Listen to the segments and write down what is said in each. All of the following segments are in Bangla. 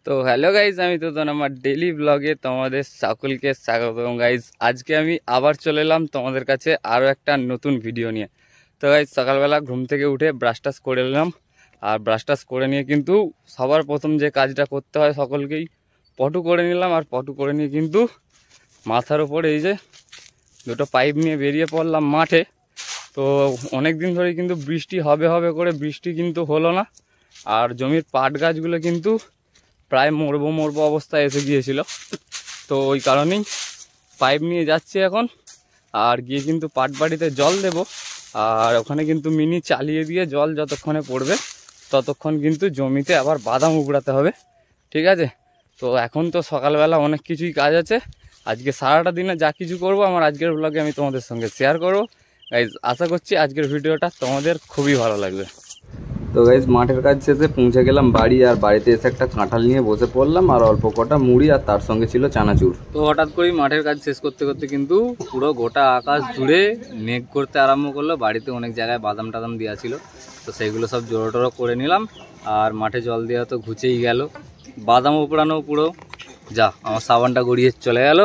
তো হ্যালো গাইজ, আমি তো আমার ডেইলি ব্লগে তোমাদের সকলকে স্বাগতম গাইজ। আজকে আমি আবার চলে এলাম তোমাদের কাছে আরও একটা নতুন ভিডিও নিয়ে। তো গাইজ, সকালবেলা ঘুম থেকে উঠে ব্রাশ টাশ করে নিলাম। আর ব্রাশ টাশ করে নিয়ে কিন্তু সবার প্রথম যে কাজটা করতে হয় সকলকেই, পটু করে নিলাম। আর পটু করে নিয়ে কিন্তু মাথার উপরে এই যে দুটো পাইপ নিয়ে বেরিয়ে পড়লাম মাঠে। তো অনেক দিন ধরে কিন্তু বৃষ্টি হবে হবে করে বৃষ্টি কিন্তু হলো না। আর জমির পাট গাছগুলো কিন্তু প্রায় মরবো অবস্থায় এসে গিয়েছিল। তো ওই কারণেই পাইপ নিয়ে যাচ্ছি এখন, আর গিয়ে কিন্তু পাট বাড়িতে জল দেব। আর ওখানে কিন্তু মিনি চালিয়ে দিয়ে জল যতক্ষণে পড়বে ততক্ষণ কিন্তু জমিতে আবার বাদাম উগড়াতে হবে, ঠিক আছে? তো এখন তো সকালবেলা অনেক কিছুই কাজ আছে। আজকে সারাটা দিনে যা কিছু করব আমার আজকের ব্লগে আমি তোমাদের সঙ্গে শেয়ার করবো গাইজ। আশা করছি আজকের ভিডিওটা তোমাদের খুবই ভালো লাগবে। তো গাইজ, মাঠের কাজ শেষে পৌঁছে গেলাম বাড়ি। আর বাড়িতে এসে একটা কাঁঠাল নিয়ে বসে পড়লাম, আর অল্প কটা মুড়ি, আর তার সঙ্গে ছিল চানাচুর। তো হঠাৎ করেই মাঠের কাজ শেষ করতে করতে কিন্তু পুরো গোটা আকাশ জুড়ে মেঘ করতে আরম্ভ করলো। বাড়িতে অনেক জায়গায় বাদাম টাদাম দেওয়া ছিল, তো সেইগুলো সব জোড়ো টোড়ো করে নিলাম। আর মাঠে জল দেওয়া তো ঘুচেই গেল, বাদাম উপড়ানো পুরো যা আমার সাবানটা গড়িয়ে চলে গেল,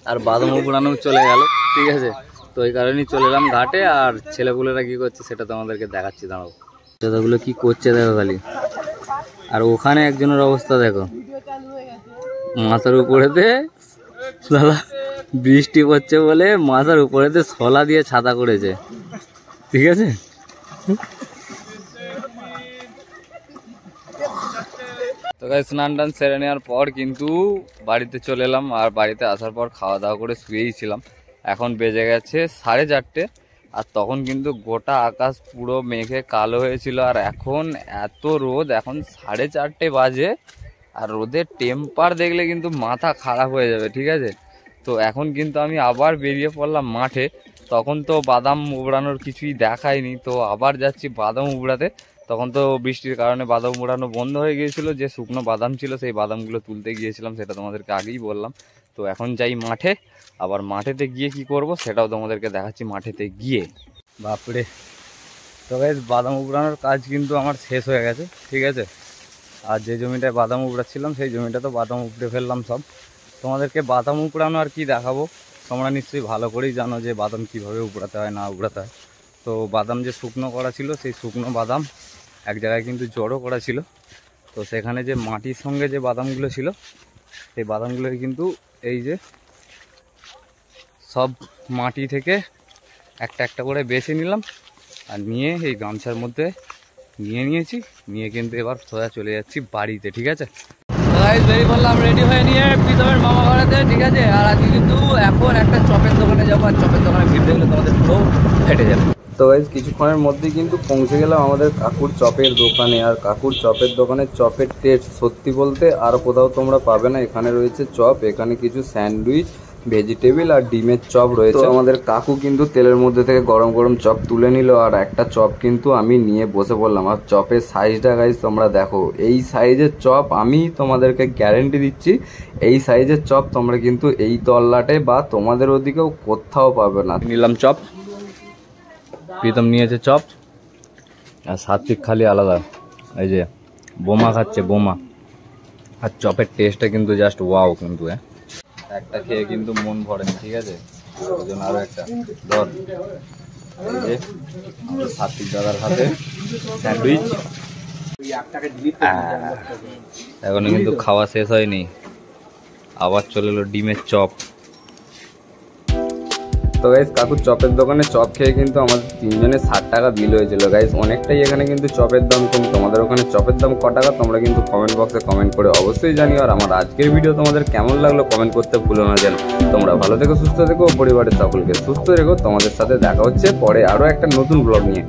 আর বাদাম উপড়ানো চলে গেল, ঠিক আছে? তো এই কারণেই চলে এলাম ঘাটে। আর ছেলেপুলেরা কী করছে সেটা তোমাদেরকে দেখাচ্ছি, দাঁড়াও। দাদাগুলো কি করছে দেখো খালি। আর ওখানে একজনের অবস্থা দেখো, মাথার উপরেতে দাদা বৃষ্টি পড়ছে বলে মাথার উপরেতে শলা দিয়ে ছাতা করেছে, ঠিক আছে? তো গাইস, স্নান টান সেরে নেওয়ার পর কিন্তু বাড়িতে চলে এলাম। আর বাড়িতে আসার পর খাওয়া দাওয়া করে শুয়েই ছিলাম। এখন বেজে গেছে 4:30। আর তখন কিন্তু গোটা আকাশ পুরো মেঘে কালো হয়েছিল। আর এখন এত রোদ, এখন 4:30 বাজে। আর রোদের টেম্পার দেখলে কিন্তু মাথা খারাপ হয়ে যাবে, ঠিক আছে? তো এখন কিন্তু আমি আবার বেরিয়ে পড়লাম মাঠে। তখন তো বাদাম উবড়ানোর কিছুই দেখায়নি, তো আবার যাচ্ছি বাদাম উবড়াতে। তখন তো বৃষ্টির কারণে বাদাম উবড়ানো বন্ধ হয়ে গিয়েছিল। যে শুকনো বাদাম ছিল সেই বাদামগুলো তুলতে গিয়েছিলাম, সেটা তোমাদেরকে আগেই বললাম। তো এখন যাই মাঠে। আবার মাঠেতে গিয়ে কি করব সেটাও তোমাদেরকে দেখাচ্ছি মাঠেতে গিয়ে। বাপরে! তো গাইস, বাদাম উবড়ানোর কাজ কিন্তু আমার শেষ হয়ে গেছে, ঠিক আছে? আর যে জমিটায় বাদাম উবড়াচ্ছিলাম সেই জমিটা তো বাদাম উপড়ে ফেললাম সব। তোমাদেরকে বাদাম উপড়ানো আর কি দেখাবো, তোমরা নিশ্চয়ই ভালো করেই জানো যে বাদাম কীভাবে উপড়াতে হয় না উপড়াতে হয়। তো বাদাম যে শুকনো করা ছিল সেই শুকনো বাদাম এক জায়গায় কিন্তু জড়ো করা ছিল। তো সেখানে যে মাটির সঙ্গে যে বাদামগুলো ছিল সেই বাদামগুলোকে কিন্তু এই যে সব মাটি থেকে একটা একটা করে বেছে নিলাম। আর নিয়ে এই গামছার মধ্যে নিয়েছি, নিয়ে কিন্তু এবার সোজা চলে যাচ্ছি বাড়িতে, ঠিক আছে? বেরিয়ে পড়লাম রেডি হয়ে নিয়ে প্রীতমের মামা বাড়িতে, ঠিক আছে? আর আজকে কিন্তু এখন একটা চপের দোকানে যাবো। আর চপের দোকানে ভিড় দেখলে তোমাদের পুরো ফেটে যাবে। তো গাইস, কিছুক্ষণের মধ্যেই কিন্তু পৌঁছে গেলাম আমাদের কাকুর চপের দোকানে। আর কাকুর চপের দোকানে চপের টেস্ট সত্যি বলতে আর কোথাও তোমরা পাবে না। এখানে রয়েছে চপ, এখানে কিছু স্যান্ডউইচ, ভেজিটেবিল আর ডিমের চপ রয়েছে। আমাদের কাকু কিন্তু তেলের মধ্যে থেকে গরম গরম চপ তুলে নিল। আর একটা চপ কিন্তু আমি নিয়ে বসে পড়লাম। আর চপের সাইজটা গাইস তোমরা দেখো, এই সাইজের চপ আমি তোমাদেরকে গ্যারেন্টি দিচ্ছি, এই সাইজের চপ তোমরা কিন্তু এই তল্লাটে বা তোমাদের ওদিকেও কোথাও পাবে না। নিলাম চপ, প্রীতম নিয়েছে চপ, আর সাত্বিক খালি আলাদা এই যে বোমা খাচ্ছে, বোমা। আর চপের টেস্টটা কিন্তু জাস্ট ওয়াও কিন্তু। একটা খেয়ে কিন্তু মন ভরেনি, ঠিক আছে? ওই জন্য আরও একটা ধর। এই যে সাত্বিক দাদার হাতে স্যান্ডউইচ। এখনো কিন্তু খাওয়া শেষ হয়নি, আবার চলে এলো ডিমের চপ। তো গাইস, কাকুর চপের দোকানে চপ খেয়ে কিন্তু আমাদের তিনজনের 60 টাকা বিল হয়েছিল গাইস। অনেকটাই এখানে কিন্তু চপের দাম কম। তোমাদের ওখানে চপের দাম ক টাকা তোমরা কিন্তু কমেন্ট বক্সে কমেন্ট করে অবশ্যই জানিও। আর আমার আজকের ভিডিও তোমাদের কেমন লাগলো কমেন্ট করতে ভুলো না যেন। তোমরা ভালো থেকো, সুস্থ থেকো, পরিবারের সকলকে সুস্থ রেখো। তোমাদের সাথে দেখা হচ্ছে পরে আরও একটা নতুন ব্লগ নিয়ে।